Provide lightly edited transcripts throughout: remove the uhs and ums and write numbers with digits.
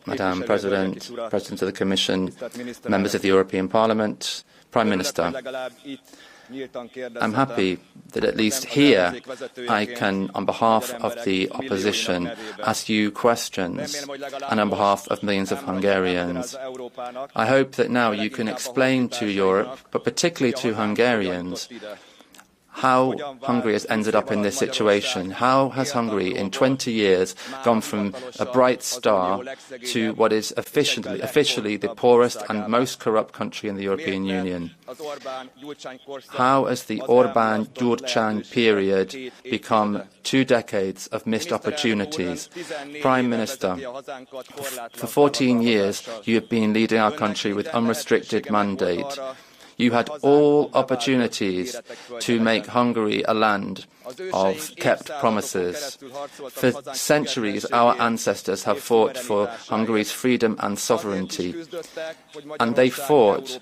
Madam President, President of the Commission, members of the European Parliament, Prime Minister, I'm happy that at least here I can, on behalf of the opposition, ask you questions, and on behalf of millions of Hungarians. I hope that now you can explain to Europe, but particularly to Hungarians, how Hungary has ended up in this situation. How has Hungary in 20 years gone from a bright star to what is officially the poorest and most corrupt country in the European Union? How has the Orban-Gyurcsány period become 2 decades of missed opportunities? Prime Minister, for 14 years you have been leading our country with unrestricted mandate. You had all opportunities to make Hungary a land of kept promises. For centuries, our ancestors have fought for Hungary's freedom and sovereignty, and they fought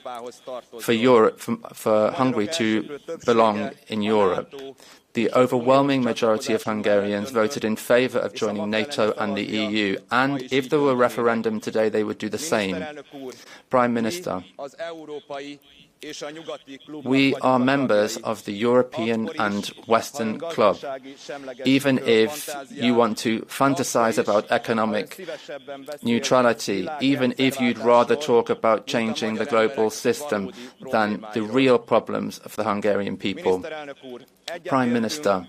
for Hungary to belong in Europe. The overwhelming majority of Hungarians voted in favour of joining NATO and the EU, and if there were a referendum today, they would do the same. Prime Minister, we are members of the European and Western Club. Even if you want to fantasize about economic neutrality, even if you'd rather talk about changing the global system than the real problems of the Hungarian people. Prime Minister,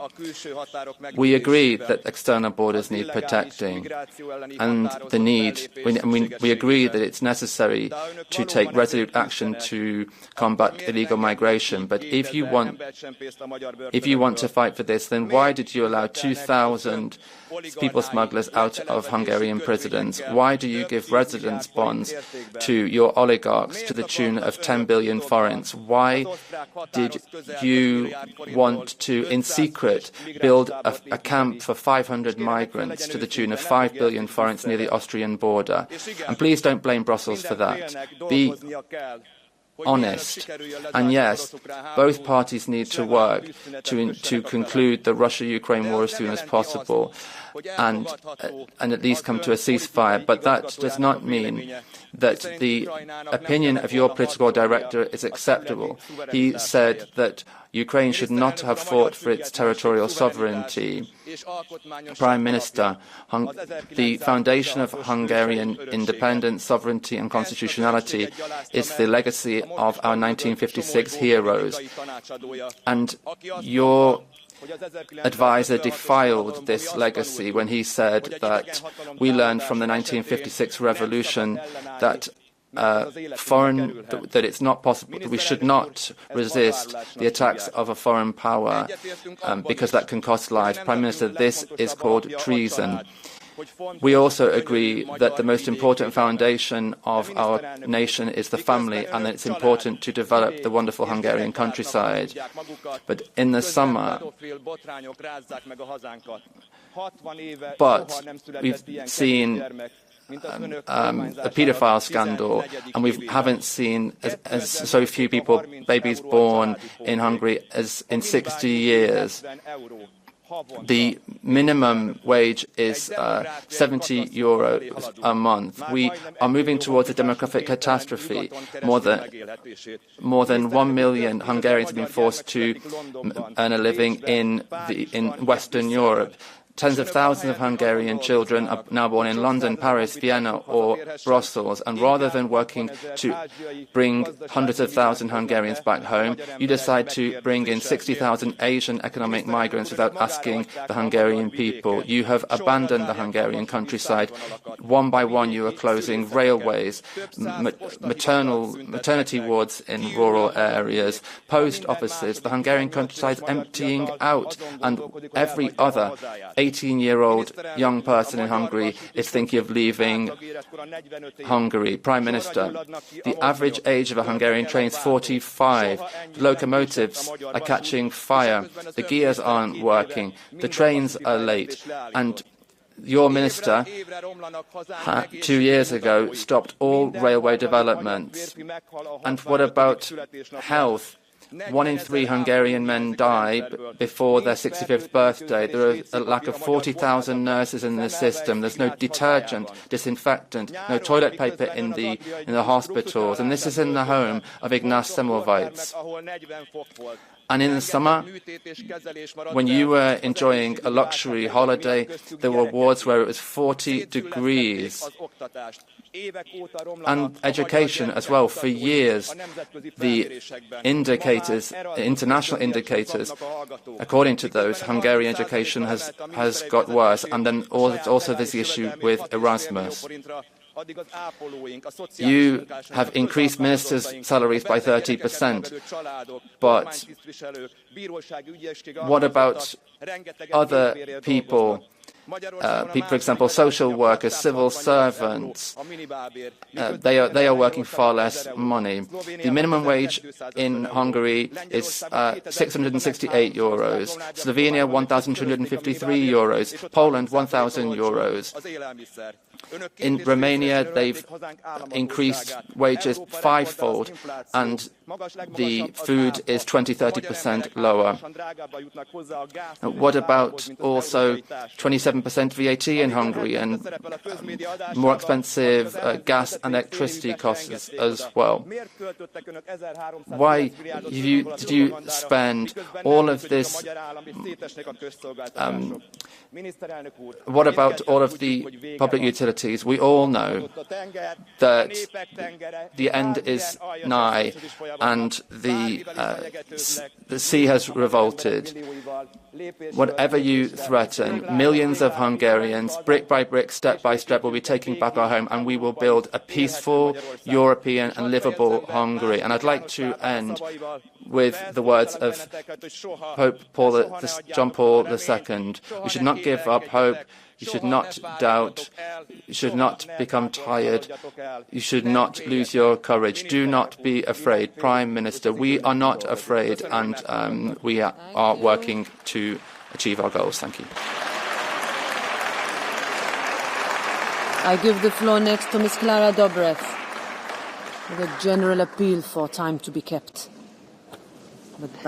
we agree that external borders need protecting, and we agree that it's necessary to take resolute action to combat illegal migration. But if you want to fight for this, then why did you allow 2,000 people smugglers out of Hungarian prisons? Why do you give residence bonds to your oligarchs to the tune of 10 billion forints? Why did you want to, in secret, build a camp for 500 migrants to the tune of 5 billion forints near the Austrian border? And please don't blame Brussels for that. Be honest. And yes, both parties need to work to conclude the Russia-Ukraine war as soon as possible and at least come to a ceasefire. But that does not mean that the opinion of your political director is acceptable. He said that Ukraine should not have fought for its territorial sovereignty. Prime Minister, the foundation of Hungarian independence, sovereignty and constitutionality is the legacy of our 1956 heroes. And your advisor defiled this legacy when he said that we learned from the 1956 revolution that that it's not possible, that we should not resist the attacks of a foreign power because that can cost lives. Prime Minister, this is called treason. We also agree that the most important foundation of our nation is the family, and that it's important to develop the wonderful Hungarian countryside. But in the summer, we've seen a paedophile scandal, and we haven't seen as so few babies born in Hungary as in 60 years. The minimum wage is €70 a month. We are moving towards a demographic catastrophe. More than 1 million Hungarians have been forced to earn a living in Western Europe. Tens of thousands of Hungarian children are now born in London, Paris, Vienna or Brussels, and rather than working to bring hundreds of thousands of Hungarians back home, you decide to bring in 60,000 Asian economic migrants without asking the Hungarian people. You have abandoned the Hungarian countryside. One by one you are closing railways, maternity wards in rural areas, post offices. The Hungarian countryside is emptying out, and every other 18-year-old young person in Hungary is thinking of leaving Hungary. Prime Minister, the average age of a Hungarian train is 45. The locomotives are catching fire. The gears aren't working. The trains are late. And your minister, 2 years ago, stopped all railway developments. And what about health? 1 in 3 Hungarian men die before their 65th birthday. There is a lack of 40,000 nurses in the system. There's no detergent, disinfectant, no toilet paper in the hospitals. And this is in the home of Ignaz Semmelweis. And in the summer, when you were enjoying a luxury holiday, there were wards where it was 40 degrees. And education as well. For years, the indicators, international indicators, according to those, Hungarian education has got worse. And then also there's the issue with Erasmus. You have increased ministers' salaries by 30%, but what about other people? For example, social workers, civil servants, they are working far less money. The minimum wage in Hungary is 668 euros, Slovenia 1,253 euros, Poland 1,000 euros. In Romania, they've increased wages fivefold, and the food is 20–30% lower. What about also 27% VAT in Hungary and more expensive gas and electricity costs as well? Why did you spend all of this? What about all of the public utilities? We all know that the end is nigh and the sea has revolted. Whatever you threaten, millions of Hungarians, brick by brick, step by step, will be taking back our home, and we will build a peaceful, European and livable Hungary. And I'd like to end with the words of Pope John Paul II. We should not give up hope. You should not doubt. You should not become tired. You should not lose your courage. Do not be afraid. Prime Minister, we are not afraid, and we are working to achieve our goals. Thank you. I give the floor next to Ms. Klara Dobrev with a general appeal for time to be kept.